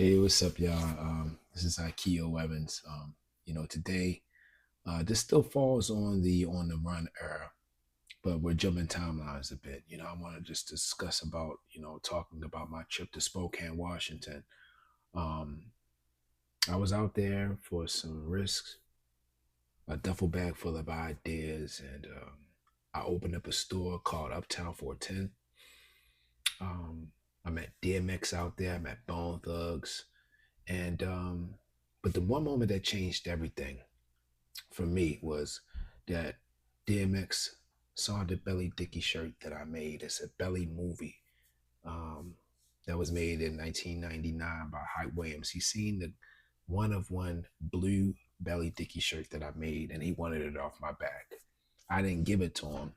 Hey, what's up, y'all? This is Ikeo Evans. Today, this still falls on the run era, but we're jumping timelines a bit. I want to just discuss about, talking about my trip to Spokane, Washington. Um, I was out there for some risks, a duffel bag full of ideas, and I opened up a store called Uptown 410. Um, I met DMX out there. I met Bone Thugs. And but the one moment that changed everything for me was that DMX saw the Belly Dickie shirt that I made. It's a Belly movie um, that was made in 1999 by Hype Williams. He seen the one of one blue Belly Dickie shirt that I made, and he wanted it off my back. I didn't give it to him,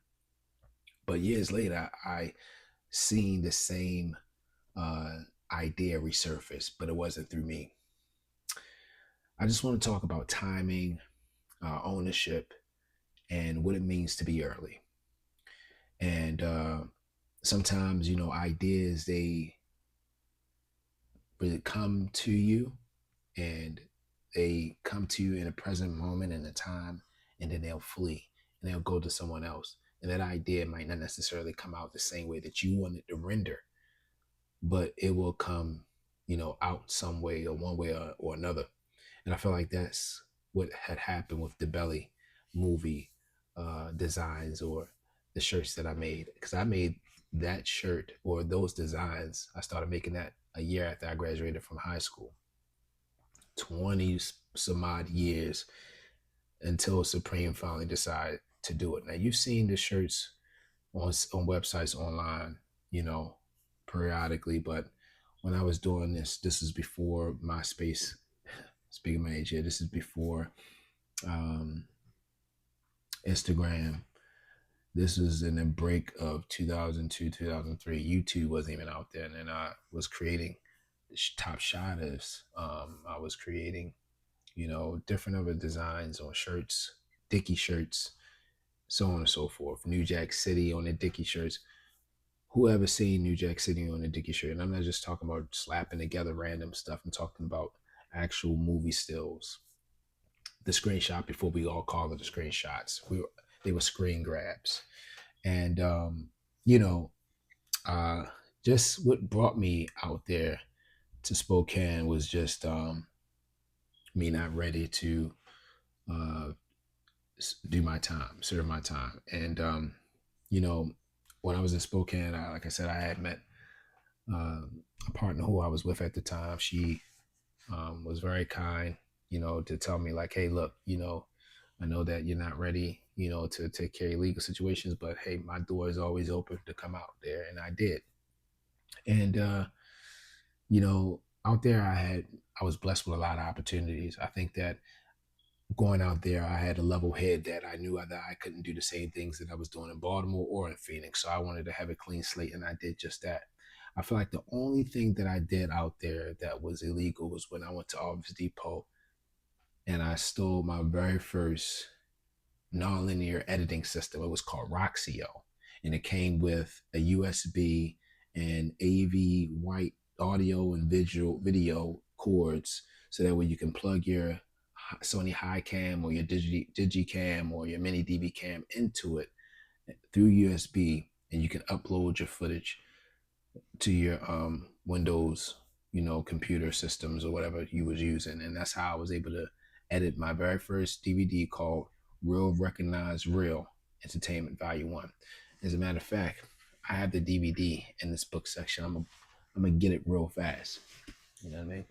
but years later, I seen the same uh, idea resurface, but it wasn't through me. I just want to talk about timing, ownership, and what it means to be early. And sometimes, ideas they really come to you, and they come to you in a present moment in a time, and then they'll flee and they'll go to someone else. And that idea might not necessarily come out the same way that you want it to render, but it will come, out some way or one way or another. And I feel like that's what had happened with the Belly movie designs or the shirts that I made. Because I made that shirt or those designs, I started making that a year after I graduated from high school. 20 some odd years until Supreme finally decided to do it. Now, you've seen the shirts on websites online, you know, periodically, but when I was doing this is before MySpace. Speaking of my age here, this is before um, Instagram. This was in the break of 2002, 2003. YouTube wasn't even out there. And then I was creating top shotters. I was creating, different other designs on shirts, Dickie shirts, so on and so forth. New Jack City on the Dickie shirts. Whoever seen New Jack City on the Dickie shirt? And I'm not just talking about slapping together random stuff. I'm talking about actual movie stills. The screenshot before we all call it the screenshots. They were screen grabs, and you know, uh, just what brought me out there to Spokane was just me not ready to uh, do my time, serve my time, and you know, when I was in Spokane, like I said, I had met a partner who I was with at the time. She was very kind, to tell me like, hey, look, I know that you're not ready, to take care of legal situations, but hey, my door is always open to come out there, and I did. And out there, I was blessed with a lot of opportunities. I think that going out there, I had a level head that I knew that I couldn't do the same things that I was doing in Baltimore or in Phoenix. So I wanted to have a clean slate, and I did just that. I feel like the only thing that I did out there that was illegal was when I went to Office Depot and I stole my very first nonlinear editing system. It was called Roxio, and it came with a USB and AV white audio and visual video cords, so that way you can plug your Sony Hi-Cam or your Digicam or your Mini DV Cam into it through USB, and you can upload your footage to your Windows, computer systems or whatever you was using. And that's how I was able to edit my very first DVD called Real Recognize Real Entertainment Value 1. As a matter of fact, I have the DVD in this book section. I'm gonna get it real fast. You know what I mean?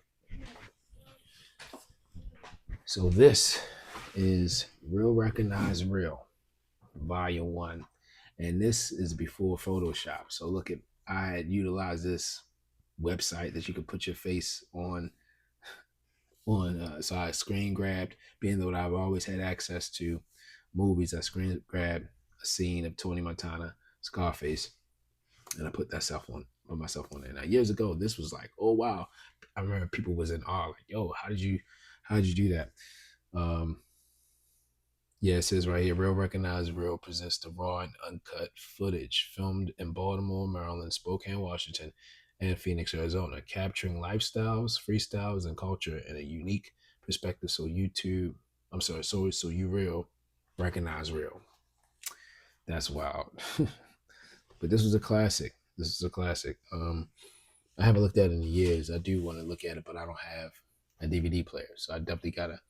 So this is Real Recognize Real Volume 1. And this is before Photoshop. So look at, I had utilized this website that you could put your face on. So I screen grabbed, being that I've always had access to movies. I screen grabbed a scene of Tony Montana, Scarface, and I put myself on there. Now years ago, this was like, oh wow. I remember people was in awe, like, yo, how did you do that? Um, yeah, it says right here, Real Recognize Real presents the raw and uncut footage filmed in Baltimore, Maryland, Spokane, Washington, and Phoenix, Arizona, capturing lifestyles, freestyles, and culture in a unique perspective. So so you real recognize real. That's wild. But this was a classic. This is a classic. I haven't looked at it in years. I do want to look at it, but I don't have a DVD player, so I definitely gotta,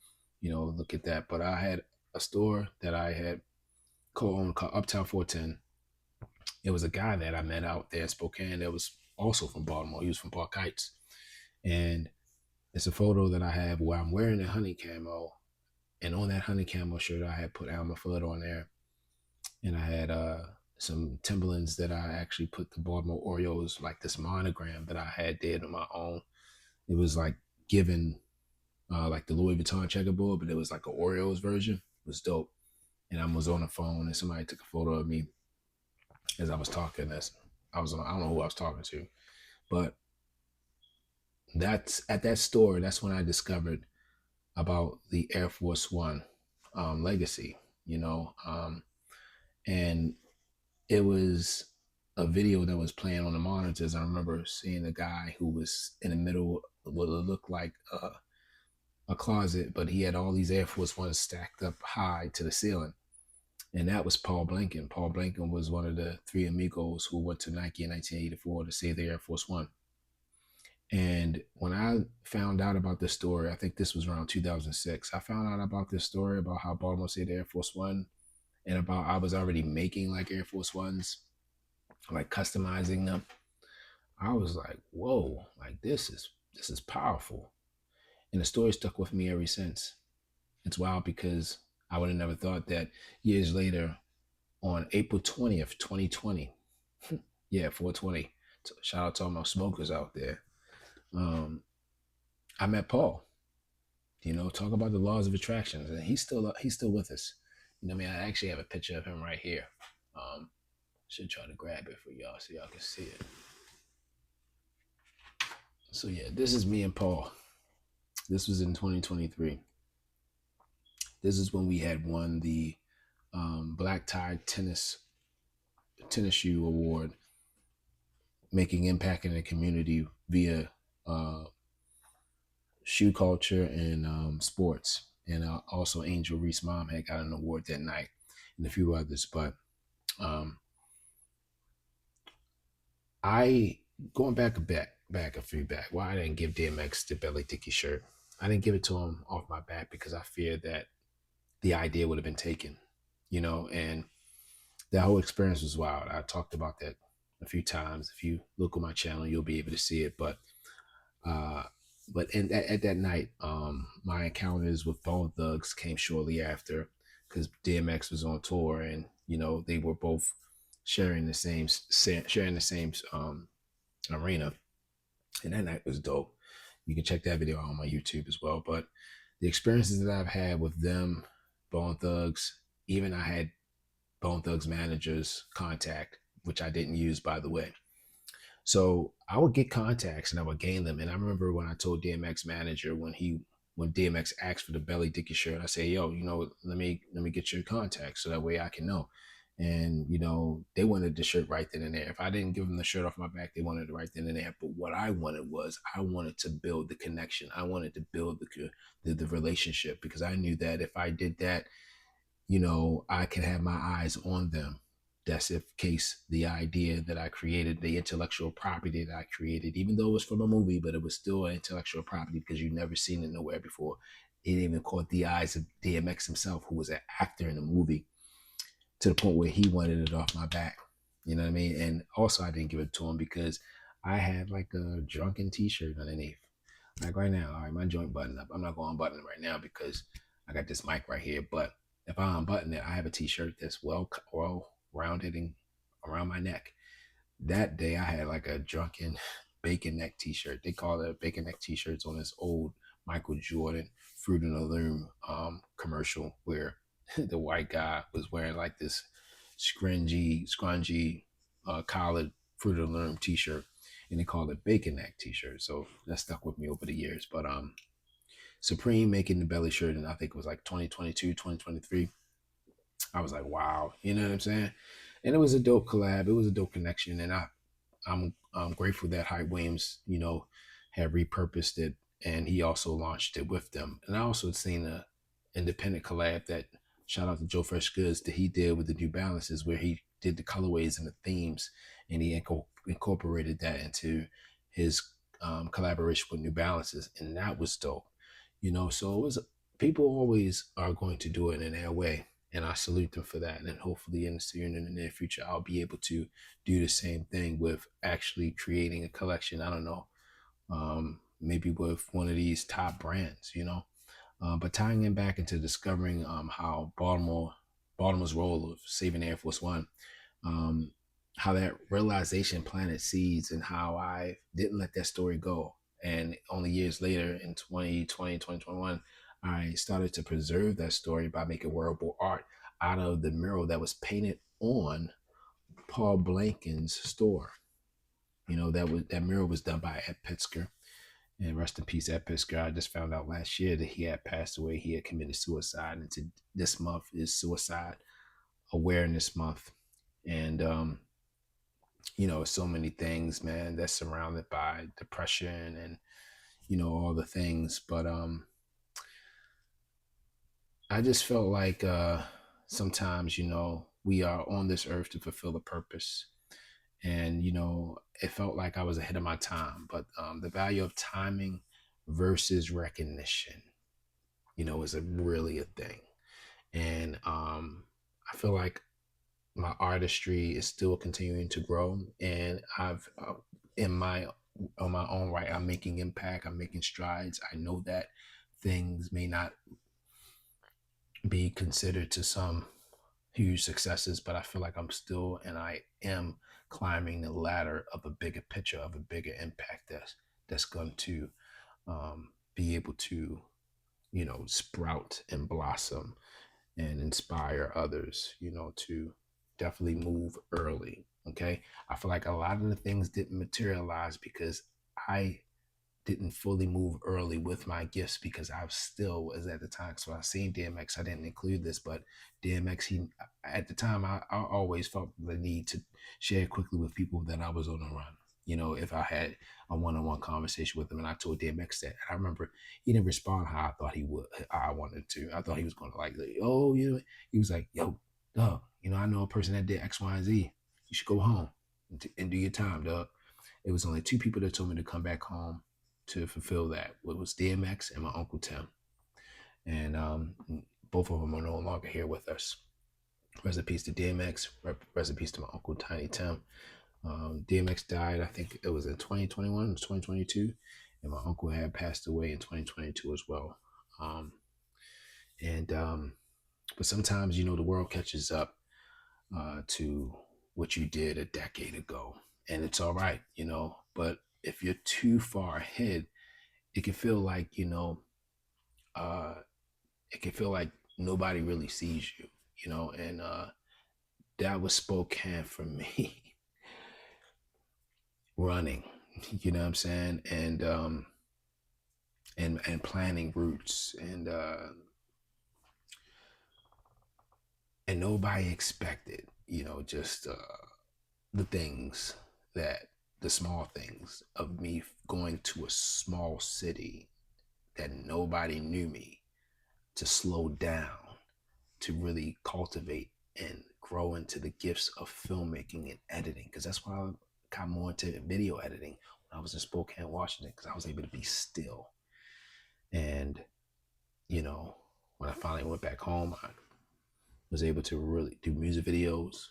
look at that. But I had a store that I had co-owned called Uptown 410. It was a guy that I met out there in Spokane that was also from Baltimore. He was from Park Heights, and it's a photo that I have where I'm wearing a honey camo, and on that honey camo shirt, I had put Alma Fudd on there, and I had some Timberlands that I actually put the Baltimore Orioles, like this monogram that I had did on my own. It was like given like the Louis Vuitton checkerboard, but it was like an Orioles version. It was dope. And I was on the phone, and somebody took a photo of me as I was talking. I don't know who I was talking to, but that's at that store. That's when I discovered about the Air Force One legacy. And it was a video that was playing on the monitors. I remember seeing a guy who was in the middle of what looked like a closet, but he had all these Air Force Ones stacked up high to the ceiling. And that was Paul Blanken. Paul Blanken was one of the three amigos who went to Nike in 1984 to save the Air Force One. And when I found out about this story, I think this was around 2006, I found out about this story about how Baltimore saved the Air Force One, and about I was already making like Air Force Ones, like customizing them. I was like, whoa, like this is powerful. And the story stuck with me ever since. It's wild because I would have never thought that years later, on April 20th, 2020, yeah, 420, shout out to all my smokers out there. I met Paul. Talk about the laws of attractions, and he's still with us. I mean, I actually have a picture of him right here. Should try to grab it for y'all so y'all can see it. So yeah, this is me and Paul. This was in 2023. This is when we had won the Black Tie tennis shoe award, making impact in the community via shoe culture and sports. And also Angel Reese mom had got an award that night, and a few others. But I going back a few back. Why I didn't give DMX the Belly Dickie shirt. I didn't give it to him off my back because I feared that the idea would have been taken, and that whole experience was wild. I talked about that a few times. If you look on my channel, you'll be able to see it. But at that night, my encounters with Bone Thugs came shortly after, because DMX was on tour, and they were both sharing the same arena, and that night was dope. You can check that video out on my YouTube as well. But the experiences that I've had with them, Bone Thugs, even I had Bone Thugs managers contact, which I didn't use, by the way. So I would get contacts and I would gain them. And I remember when I told DMX manager when DMX asked for the Belly Dickie shirt, I say, yo, let me get your contact so that way I can know. And they wanted the shirt right then and there. If I didn't give them the shirt off my back, they wanted it right then and there. But what I wanted was I wanted to build the connection. I wanted to build the relationship, because I knew that if I did that, I could have my eyes on them. That's if case the idea that I created, the intellectual property that I created, even though it was from a movie, but it was still an intellectual property because you've never seen it nowhere before. It even caught the eyes of DMX himself, who was an actor in the movie, to the point where he wanted it off my back. You know what I mean? And also I didn't give it to him because I had like a drunken t-shirt underneath. Like right now, all right, my joint button up. I'm not going to unbutton it right now because I got this mic right here. But if I unbutton it, I have a t-shirt that's well rounded and around my neck. That day I had like a drunken bacon neck t-shirt. They call it bacon neck t-shirts on this old Michael Jordan Fruit and the Loom commercial, where the white guy was wearing like this scrungy collared Fruit of the Loom t-shirt, and they called it bacon neck t-shirt. So that stuck with me over the years. But Supreme making the belly shirt, and I think it was like 2022, 2023. I was like, wow, you know what I'm saying? And it was a dope collab. It was a dope connection. And I'm grateful that Hype Williams, had repurposed it, and he also launched it with them. And I also seen a independent collab that, shout out to Joe Fresh Goods, that he did with the New Balances, where he did the colorways and the themes, and he incorporated that into his collaboration with New Balances, and that was dope. So it was, people always are going to do it in their way, and I salute them for that. And hopefully in the near future, I'll be able to do the same thing with actually creating a collection. I don't know, maybe with one of these top brands. But tying it back into discovering how Baltimore's role of saving Air Force One, um, how that realization planted seeds, and how I didn't let that story go. And only years later, in 2020, 2021, I started to preserve that story by making wearable art out of the mural that was painted on Paul Blanken's store. That mural was done by Ed Pitzker, and rest in peace, Ed Pitzker. I just found out last year that he had passed away. He had committed suicide, and this month is Suicide Awareness Month. And so many things, man, that's surrounded by depression and all the things. But I just felt like sometimes we are on this earth to fulfill a purpose. And it felt like I was ahead of my time. But the value of timing versus recognition is really a thing. And I feel like my artistry is still continuing to grow, and I've on my own right, I'm making impact, I'm making strides. I know that things may not be considered to some huge successes, but I feel like I am climbing the ladder of a bigger picture, of a bigger impact that's going to be able to sprout and blossom and inspire others to definitely move early. Okay, I feel like a lot of the things didn't materialize because I didn't fully move early with my gifts, because I still was at the time. So I seen DMX. I didn't include this, but DMX, he at the time, I always felt the need to share quickly with people that I was on the run. If I had a one-on-one conversation with him, and I told DMX that, and I remember he didn't respond how I thought he would. I wanted to. I thought he was going to oh, he was like, yo, dog, I know a person that did X, Y, and Z. You should go home and do your time, dog. It was only two people that told me to come back home to fulfill that. It was DMX and my Uncle Tim. And both of them are no longer here with us. Rest in peace to DMX. Rest in peace to my Uncle Tiny Tim. DMX died, I think it was in 2021, it was 2022. And my uncle had passed away in 2022 as well. But sometimes, the world catches up to what you did a decade ago. And it's all right, but if you're too far ahead, it can feel like, nobody really sees you, and that was Spokane for me. Running, you know what I'm saying? And planning routes, and nobody expected, just the things that the small things of me going to a small city that nobody knew me, to slow down, to really cultivate and grow into the gifts of filmmaking and editing. Because that's why I got more into video editing when I was in Spokane, Washington, because I was able to be still. And, when I finally went back home, I was able to really do music videos.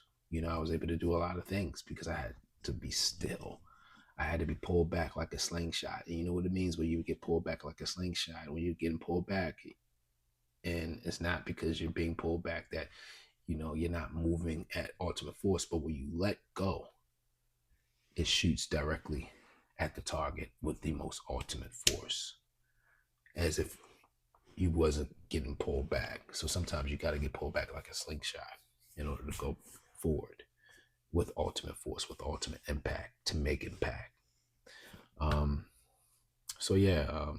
I was able to do a lot of things because I had to be still. I had to be pulled back like a slingshot. And you know what it means when you get pulled back like a slingshot? When you're getting pulled back, and it's not because you're being pulled back that, you're not moving at ultimate force, but when you let go, it shoots directly at the target with the most ultimate force, as if you wasn't getting pulled back. So sometimes you got to get pulled back like a slingshot in order to go forward with ultimate force, with ultimate impact, to make impact. So yeah,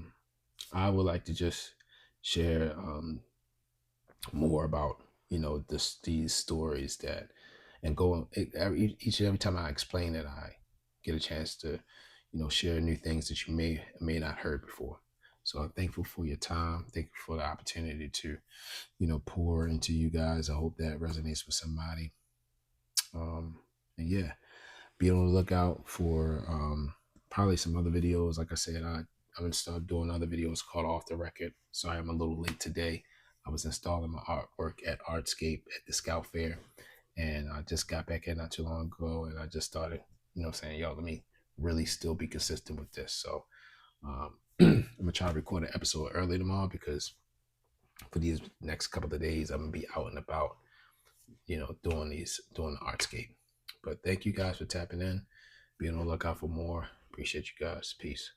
I would like to just share more about these stories that, and go each and every time I explain it, get a chance to, share new things that you may not heard before. So I'm thankful for your time. Thankful for the opportunity to, pour into you guys. I hope that resonates with somebody. And yeah, be on the lookout for probably some other videos. Like I said, I'm gonna start doing other videos called Off the Record. Sorry, I'm a little late today. I was installing my artwork at Artscape at the Scout Fair, and I just got back in not too long ago, and I just started, saying, yo, let me really still be consistent with this. So I'm gonna try to record an episode early tomorrow, because for these next couple of days I'm gonna be out and about, doing the Artscape. But thank you guys for tapping in. Be on the lookout for more. Appreciate you guys. Peace.